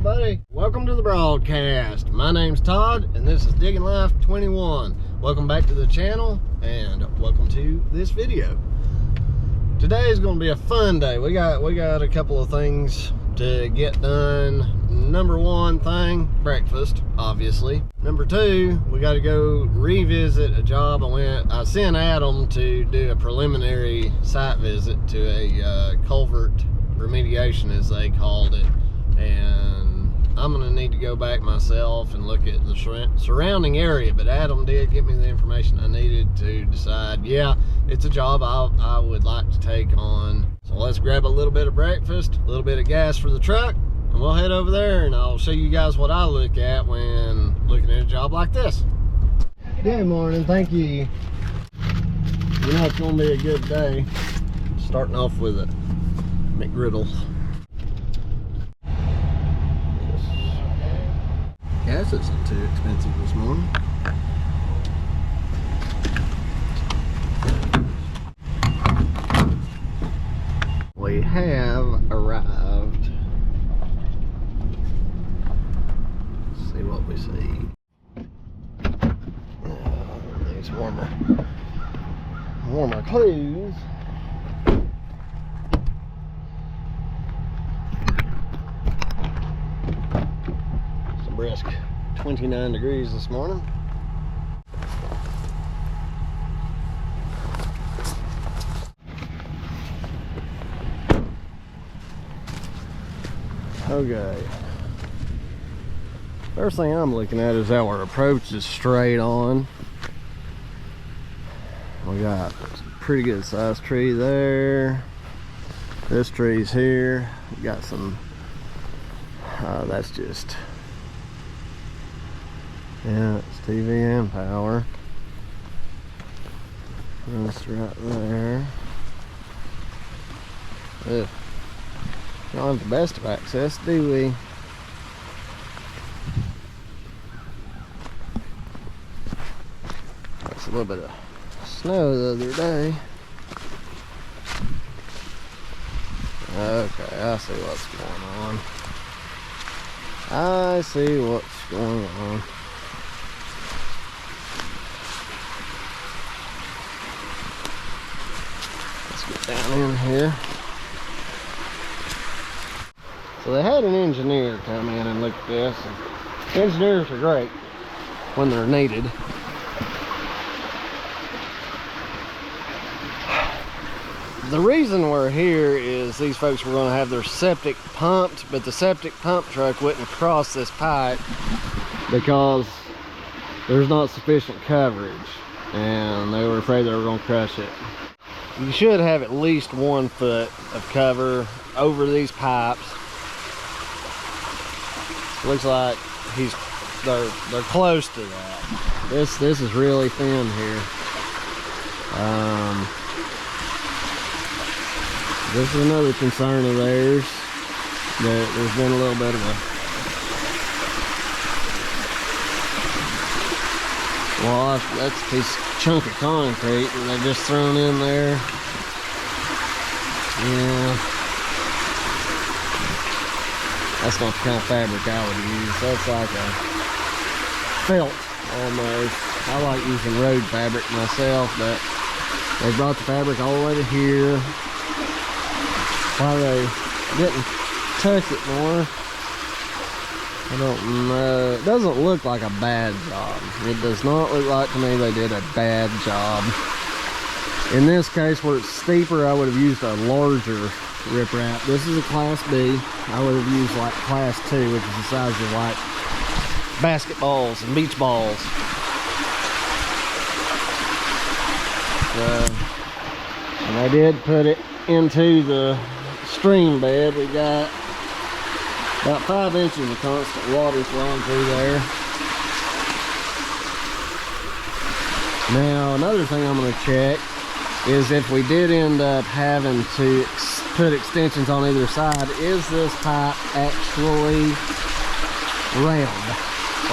everybody. Welcome to the broadcast. My name's Todd, and this is Digging Life 21. Welcome back to the channel, and welcome to this video. Today is going to be a fun day. We got a couple of things to get done. Number one thing, breakfast, obviously. Number two, we got to go revisit a job. I sent Adam to do a preliminary site visit to a culvert remediation, as they called it, and I'm gonna need to go back myself and look at the surrounding area. But Adam did get me the information I needed to decide, yeah, it's a job I would like to take on. So let's grab a little bit of breakfast, a little bit of gas for the truck, and we'll head over there, and I'll show you guys what I look at when looking at a job like this. Good morning. Thank you. You know it's gonna be a good day. Starting off with a McGriddle. Gas isn't too expensive this morning. We have arrived. Let's see what we see. These warmer clothes. Brisk 29 degrees this morning. Okay. First thing I'm looking at is our approach is straight on. We got a pretty good sized tree there. This tree's here. We got some, that's just, yeah, it's TV and power. That's right there. Ugh. We don't have the best of access, do we? That's a little bit of snow the other day. Okay, I see what's going on. I see what's going on. Down in here. So they had an engineer come in and look at this. And engineers are great when they're needed. The reason we're here is these folks were going to have their septic pumped, but the septic pump truck wouldn't cross this pipe because there's not sufficient coverage, and they were afraid they were going to crush it. You should have at least 1 foot of cover over these pipes. Looks like they're close to that. This is really thin here. This is another concern of theirs, that there's been a little bit of a that's a piece of chunk of concrete that they just thrown in there. Yeah, that's not the kind of fabric I would use. That's like a felt almost. I like using road fabric myself, but they brought the fabric all the way to here. Why they didn't touch it more, I don't know. It doesn't look like a bad job. It does not look like to me they did a bad job. In this case, where it's steeper, I would have used a larger riprap. This is a Class B. I would have used like Class 2, which is the size of like basketballs and beach balls. And I did put it into the stream bed. We got about 5 inches of constant water flowing through there. Now, another thing I'm going to check is if we did end up having to put extensions on either side, is this pipe actually round?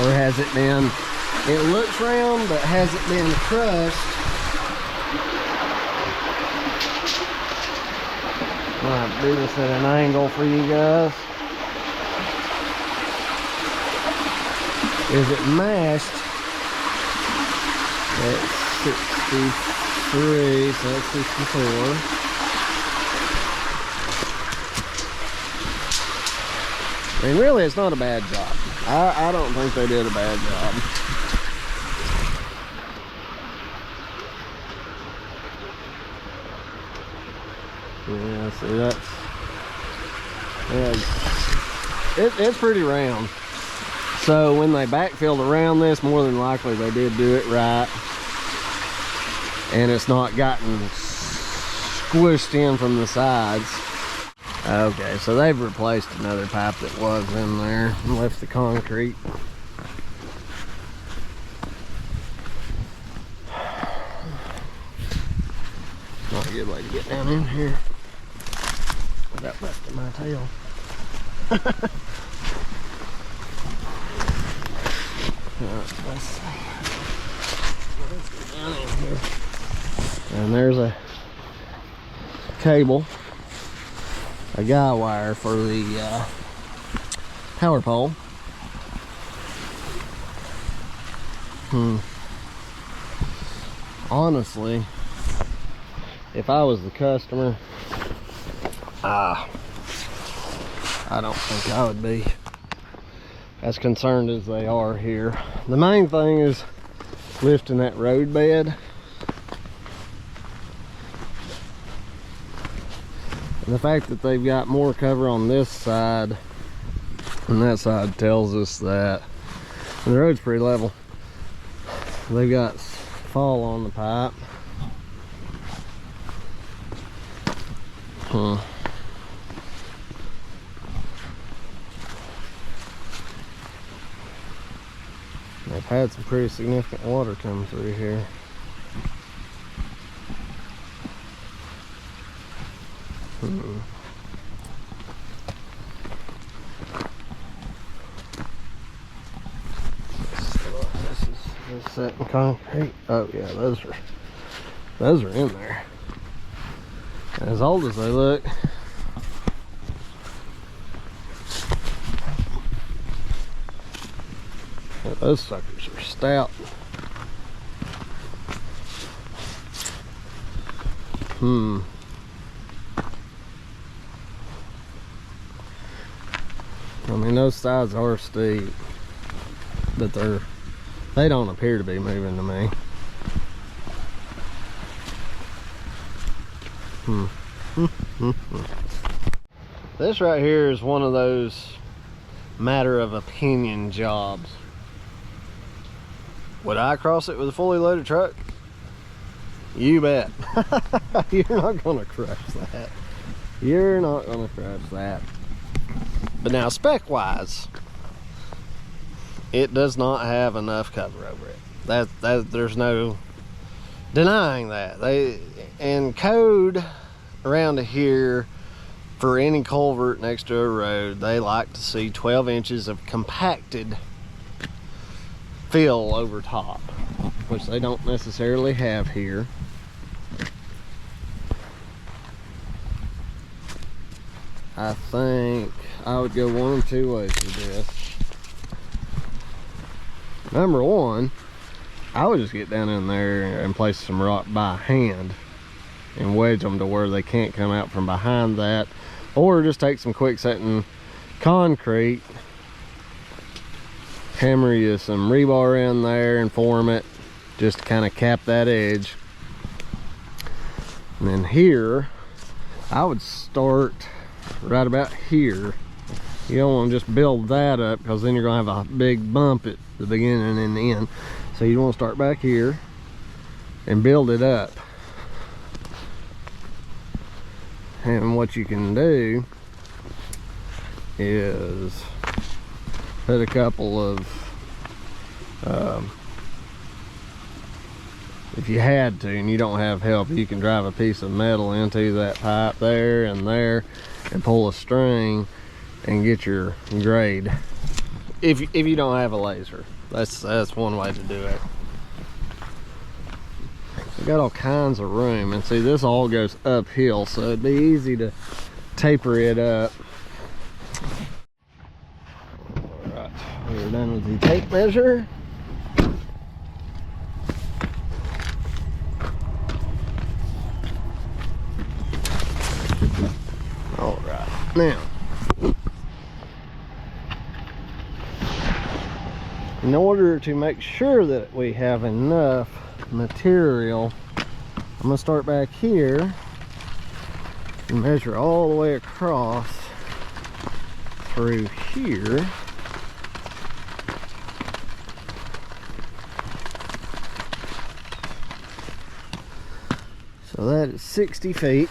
Or has it been, it looks round, but has it been crushed? I'll do this at an angle for you guys. is it mashed at 63, so that's 64. I mean, really, it's not a bad job. I don't think they did a bad job. Yeah, see, it's pretty round. So when they backfilled around this, more than likely they did do it right, and it's not gotten squished in from the sides. Okay, so they've replaced another pipe that was in there and left the concrete. Not a good way to get down in here without busting my tail. Let's see. Let's get down in here. And there's a cable, a guy wire for the power pole. Honestly, if I was the customer, I don't think I would be as concerned as they are here. The main thing is lifting that road bed. And the fact that they've got more cover on this side and that side tells us that the road's pretty level. They've got fall on the pipe. They've had some pretty significant water come through here. This is set in concrete. Oh yeah, those are in there. As old as they look. Well, those suckers are stout. I mean, those sides are steep, but they don't appear to be moving to me. This right here is one of those matter of opinion jobs. Would I cross it with a fully loaded truck? You bet. You're not gonna crush that. You're not gonna crush that. But now, spec wise, it does not have enough cover over it. There's no denying that. And code around here, for any culvert next to a road, they like to see 12 inches of compacted fill over top, which they don't necessarily have here. I think I would go one of two ways with this. Number one, I would just get down in there and place some rock by hand and wedge them to where they can't come out from behind that, or just take some quick setting concrete, hammer you some rebar in there and form it just to kind of cap that edge. And then here I would start right about here. You don't want to just build that up, because then you're going to have a big bump at the beginning and the end. So you want to start back here and build it up. And what you can do is put a couple of, if you had to and you don't have help, you can drive a piece of metal into that pipe there and pull a string and get your grade. If you don't have a laser, that's one way to do it. We got all kinds of room, and see, this all goes uphill, so it'd be easy to taper it up. All right, We're done with the tape measure. All right, now, in order to make sure that we have enough material, I'm gonna start back here and measure all the way across through here. So that is 60 feet.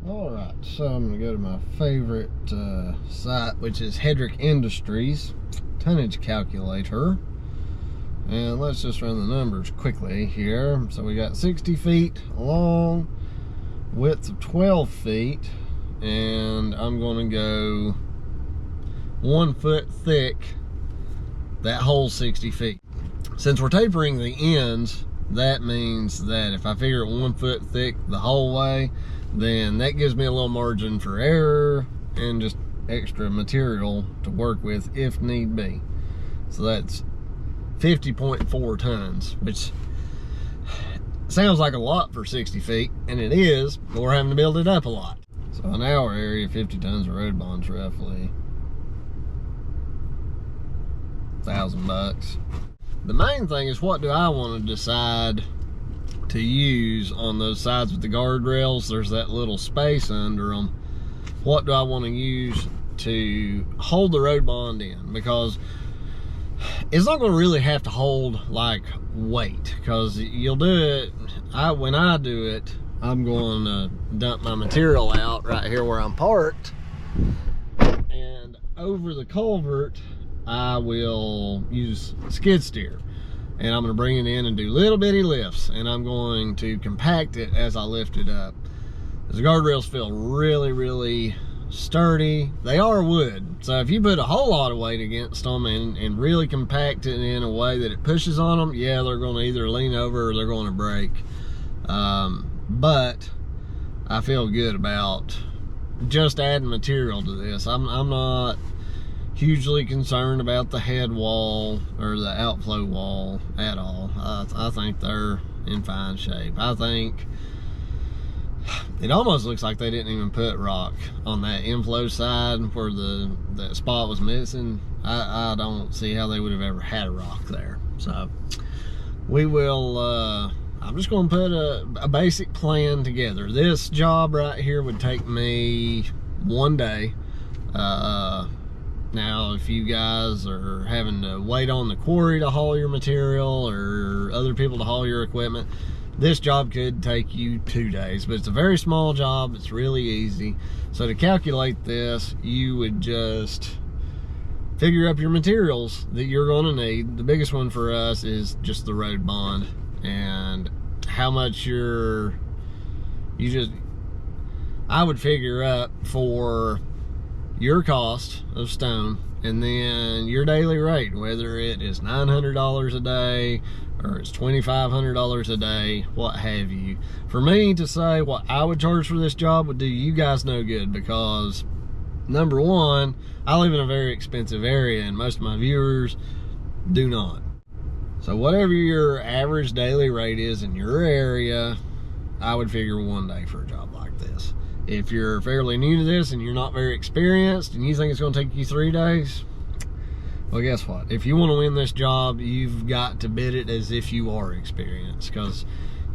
All right, so I'm gonna go to my favorite site, which is Hedrick Industries tonnage calculator. And let's just run the numbers quickly here. So we got 60 feet long, width of 12 feet, and I'm gonna go 1 foot thick that whole 60 feet. Since we're tapering the ends, that means that if I figure it 1 foot thick the whole way, then that gives me a little margin for error and just extra material to work with if need be. So that's 50.4 tons, which sounds like a lot for 60 feet, and it is, but we're having to build it up a lot. So in our area, 50 tons of road bond's roughly $1,000. The main thing is, what do I want to decide to use on those sides with the guardrails? There's that little space under them. What do I want to use to hold the road bond in? Because it's not going to really have to hold like weight, because you'll do it, when I do it, I'm going to dump my material out right here where I'm parked, and over the culvert I will use skid steer, and I'm going to bring it in and do little bitty lifts, and I'm going to compact it as I lift it up. The guardrails feel really, really sturdy. They are wood, so if you put a whole lot of weight against them and really compact it in a way that it pushes on them, yeah, they're going to either lean over or they're going to break. But I feel good about just adding material to this. I'm not hugely concerned about the head wall or the outflow wall at all. I think they're in fine shape. I think it almost looks like they didn't even put rock on that inflow side where that spot was missing. I don't see how they would have ever had a rock there. So we will, I'm just going to put a basic plan together. This job right here would take me 1 day. Now, if you guys are having to wait on the quarry to haul your material or other people to haul your equipment, this job could take you 2 days, but it's a very small job. It's really easy. So to calculate this, you would just figure up your materials that you're going to need. The biggest one for us is just the road bond and how much I would figure up for your cost of stone, and then your daily rate, whether it is $900 a day or it's $2,500 a day, what have you. For me to say what I would charge for this job would do you guys no good, because number one, I live in a very expensive area and most of my viewers do not. So whatever your average daily rate is in your area, I would figure 1 day for a job like this. If you're fairly new to this and you're not very experienced and you think it's going to take you 3 days, well, guess what? If you want to win this job, you've got to bid it as if you are experienced. Because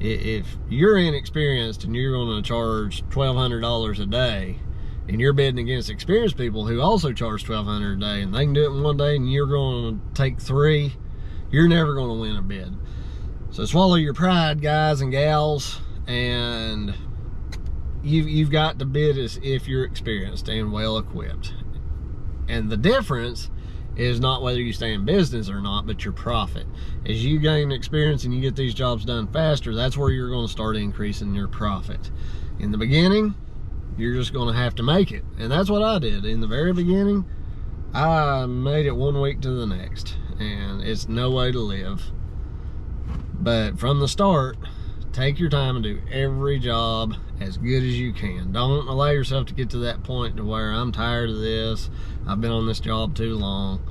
if you're inexperienced and you're going to charge $1,200 a day, and you're bidding against experienced people who also charge $1,200 a day, and they can do it in 1 day, and you're going to take 3, you're never going to win a bid. So swallow your pride, guys and gals, and you've got to bid as if you're experienced and well equipped. And the difference is not whether you stay in business or not, but your profit. As you gain experience and you get these jobs done faster, that's where you're going to start increasing your profit. In the beginning, you're just going to have to make it. And that's what I did. In the very beginning, I made it 1 week to the next, and it's no way to live. But from the start, take your time and do every job as good as you can. Don't allow yourself to get to that point to where I'm tired of this, I've been on this job too long.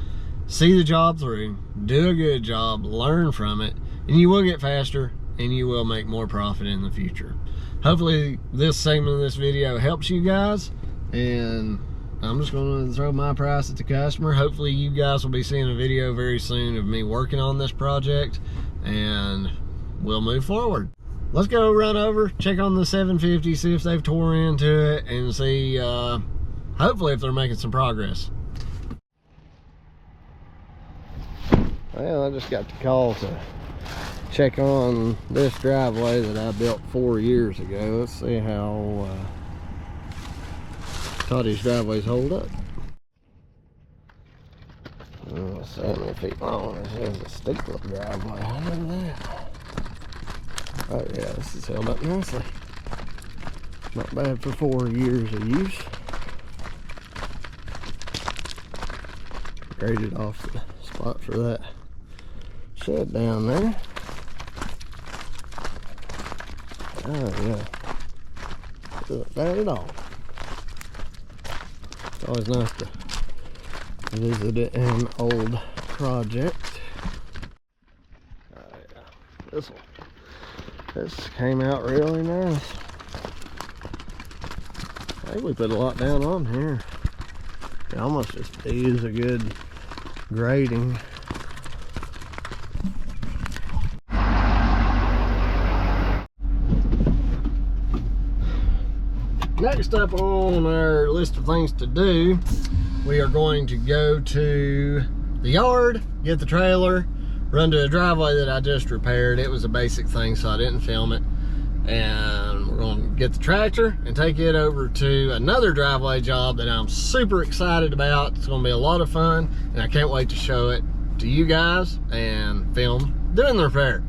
see the job through, do a good job, learn from it, and you will get faster and you will make more profit in the future. Hopefully this segment of this video helps you guys, and I'm just going to throw my price at the customer. Hopefully you guys will be seeing a video very soon of me working on this project, and we'll move forward. Let's go run over, check on the 750, see if they've tore into it, and see hopefully if they're making some progress. Well, I just got the call to check on this driveway that I built 4 years ago. Let's see how Toddy's driveways hold up. 70 feet long. This is a steep little driveway. Look at that. Oh yeah, this is held up nicely. Not bad for 4 years of use. Graded off the spot for that shed down there. Oh yeah, not bad at all. It's always nice to visit an old project. Oh yeah, this came out really nice. I think we put a lot down on here. It almost just is a good grading. Next up on our list of things to do, we are going to go to the yard, get the trailer, run to a driveway that I just repaired. It was a basic thing, so I didn't film it. And we're going to get the tractor and take it over to another driveway job that I'm super excited about. It's going to be a lot of fun, and I can't wait to show it to you guys and film doing the repair.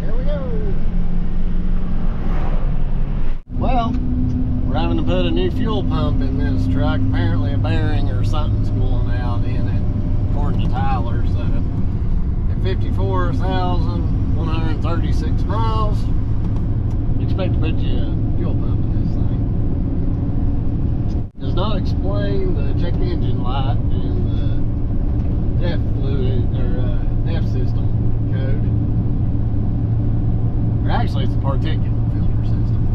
Here we go. Well, we're having to put a new fuel pump in this truck. Apparently a bearing or something's going out in it, according to Tyler. So 54,136 miles. Expect to put you a fuel pump in this thing. Does not explain the check engine light and the DEF fluid or DEF system code. Or actually, it's the particulate filter system,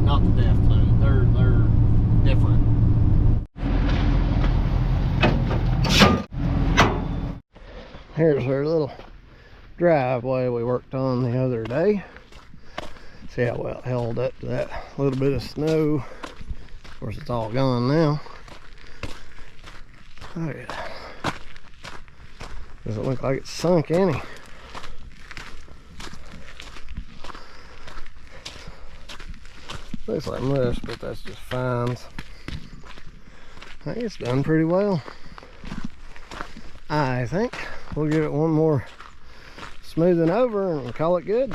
not the DEF fluid. They're different. Here's our little driveway we worked on the other day. See how well it held up to that little bit of snow. Of course, it's all gone now. Oh yeah. Doesn't look like it's sunk any. Looks like mush, but that's just fines. I think it's done pretty well. I think we'll give it one more smoothing over and call it good.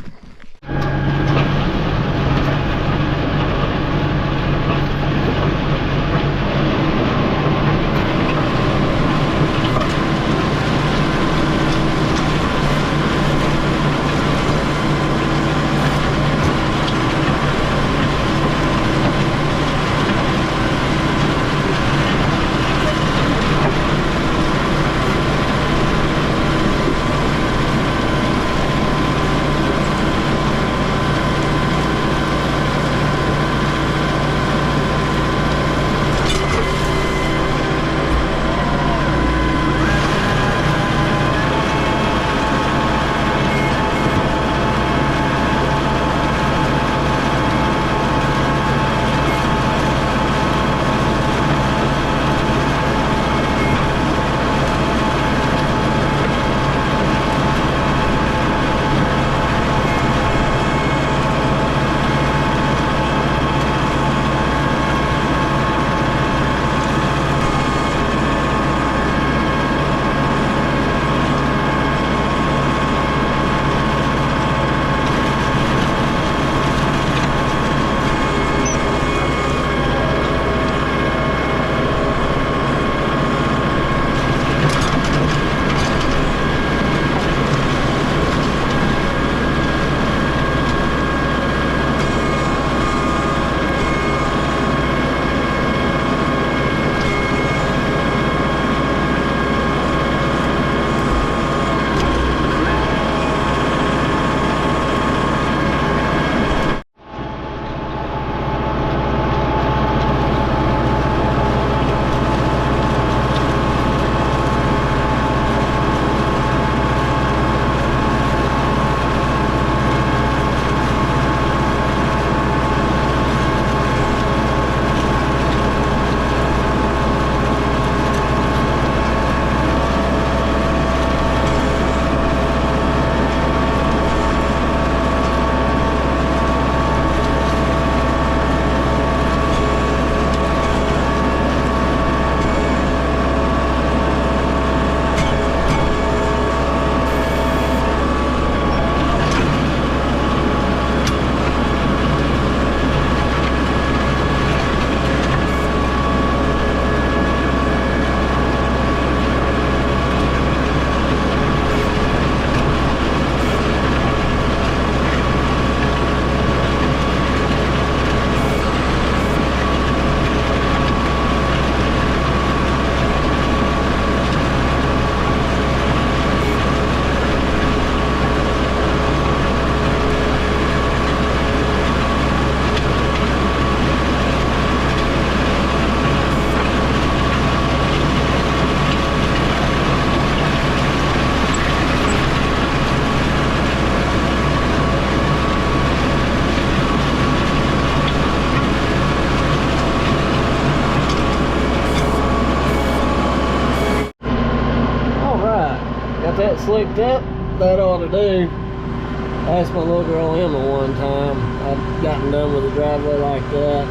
slicked up, that ought to do. I asked my little girl Emma one time, I'd gotten done with a driveway like that.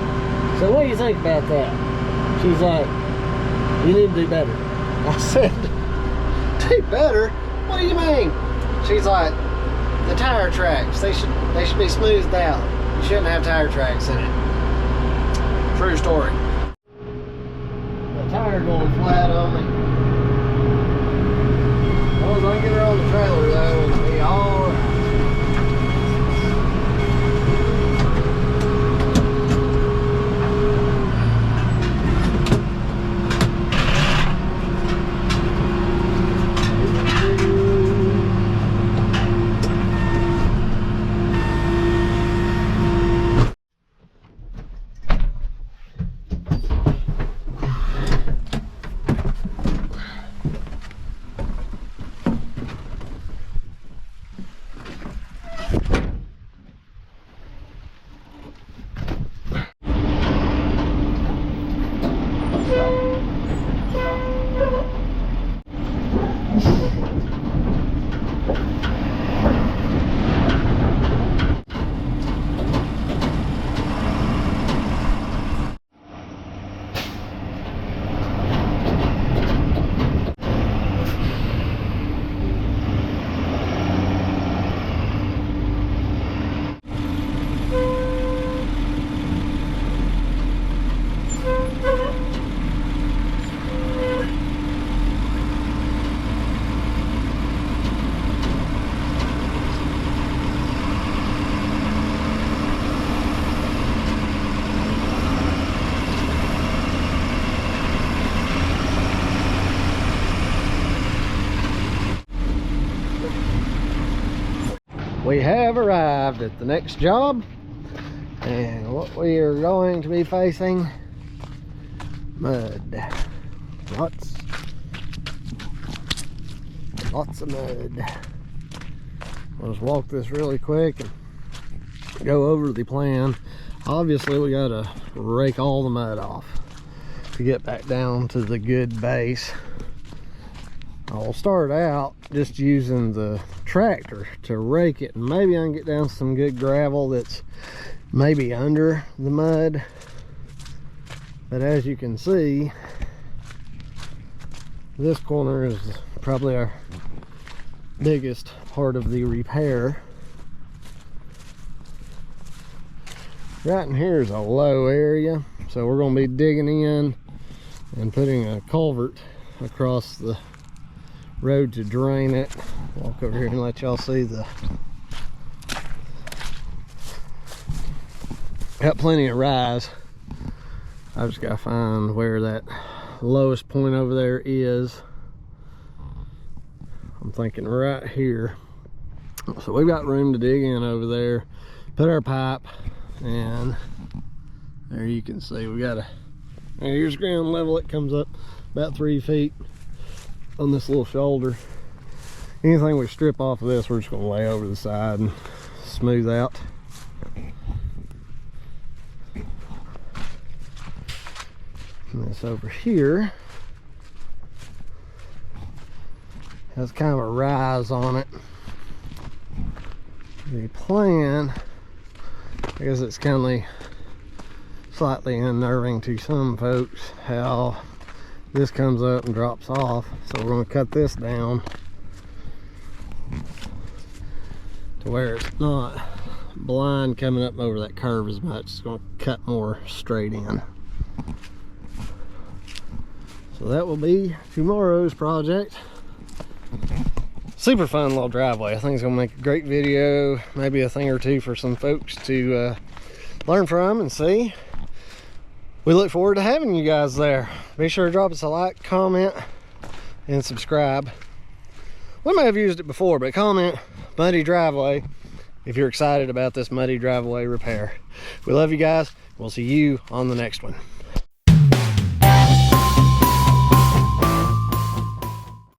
So what do you think about that? She's like, you need to do better. I said, do better? What do you mean? She's like, the tire tracks, they should be smoothed out. You shouldn't have tire tracks in it. True story. The tire going flat on me. As long as I can get her on the trailer though, it'll be alright. We have arrived at the next job, and what we are going to be facing, mud. Lots of mud. I'll just walk this really quick and go over the plan. Obviously we gotta rake all the mud off to get back down to the good base. I'll start out just using the tractor to rake it, and maybe I can get down some good gravel that's maybe under the mud. But as you can see, this corner is probably our biggest part of the repair. Right in here is a low area, so we're going to be digging in and putting a culvert across the road to drain it. Walk over here and let y'all see the, got plenty of rise. I just gotta find where that lowest point over there is. I'm thinking right here. So we've got room to dig in over there, put our pipe, and there you can see we got here's ground level. It comes up about 3 feet on this little shoulder. Anything we strip off of this, we're just going to lay over the side and smooth out. And this over here has kind of a rise on it. The plan, I guess it's kind of slightly unnerving to some folks how this comes up and drops off. So we're going to cut this down to where it's not blind coming up over that curve as much. It's going to cut more straight in. So that will be tomorrow's project. Super fun little driveway. I think it's going to make a great video, maybe a thing or two for some folks to learn from and see. We look forward to having you guys there. Be sure to drop us a like, comment, and subscribe. We may have used it before, but comment muddy driveway if you're excited about this muddy driveway repair. We love you guys. We'll see you on the next one.